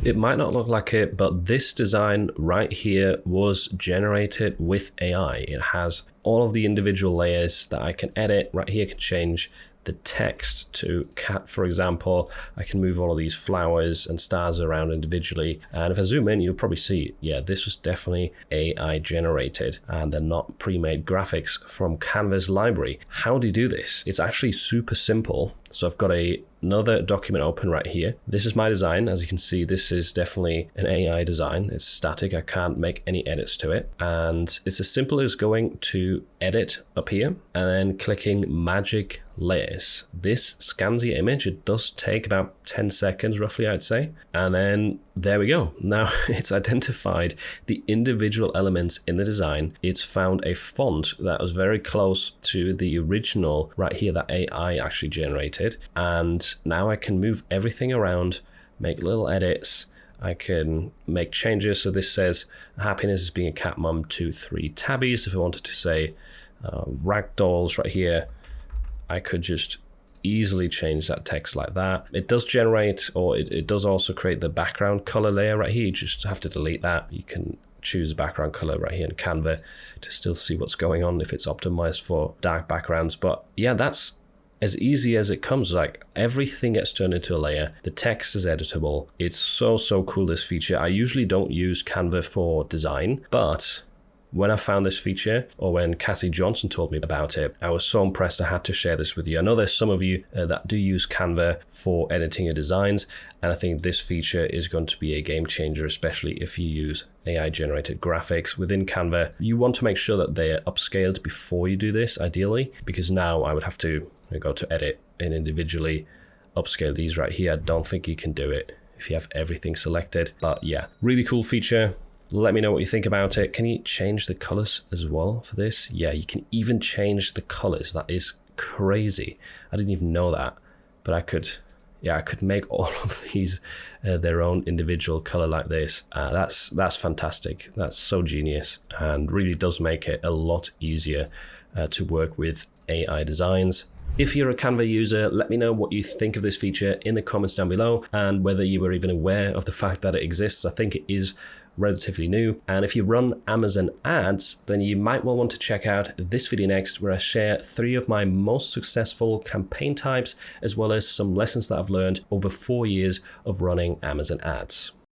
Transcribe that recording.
It might not look like it, but this design right here was generated with AI. It has all of the individual layers that I can edit. Right here I can change the text to cat, for example. I can move all of these flowers and stars around individually. And if I zoom in, you'll probably see, yeah, this was definitely AI generated and they're not pre-made graphics from Canva's library. How do you do this? It's actually super simple. So I've got another document open right here. This is my design. As you can see, this is definitely an AI design. It's static. I can't make any edits to it. And it's as simple as going to edit up here and then clicking magic layers. This scans the image. It does take about 10 seconds roughly, I'd say. And then there we go. Now it's identified the individual elements in the design. It's found a font that was very close to the original right here that AI actually generated. And now I can move everything around, make little edits. I can make changes. So this says happiness is being a cat mum to 3 tabbies. If I wanted to say ragdolls right here, I could just easily change that text like that. It does generate, or it does also create the background color layer right here. You just have to delete that. You can choose a background color right here in Canva to still see what's going on if it's optimized for dark backgrounds. But yeah, that's as easy as it comes. Like everything gets turned into a layer. The text is editable. It's so cool, this feature. I usually don't use Canva for design, but when I found this feature, or when Cassie Johnson told me about it, I was so impressed I had to share this with you. I know there's some of you that do use Canva for editing your designs, and I think this feature is going to be a game changer, especially if you use AI generated graphics within Canva. You want to make sure that they're upscaled before you do this, ideally, because now I would have to go to edit and individually upscale these right here. I don't think you can do it if you have everything selected. But yeah, really cool feature. Let me know what you think about it. Can you change the colors as well for this? Yeah, you can even change the colors. That is crazy. I didn't even know that, but I could make all of these their own individual color like this. That's fantastic. That's so genius, and really does make it a lot easier to work with AI designs. If you're a Canva user, let me know what you think of this feature in the comments down below, and whether you were even aware of the fact that it exists. I think it is relatively new. And if you run Amazon ads, then you might well want to check out this video next, where I share 3 of my most successful campaign types, as well as some lessons that I've learned over 4 years of running Amazon ads.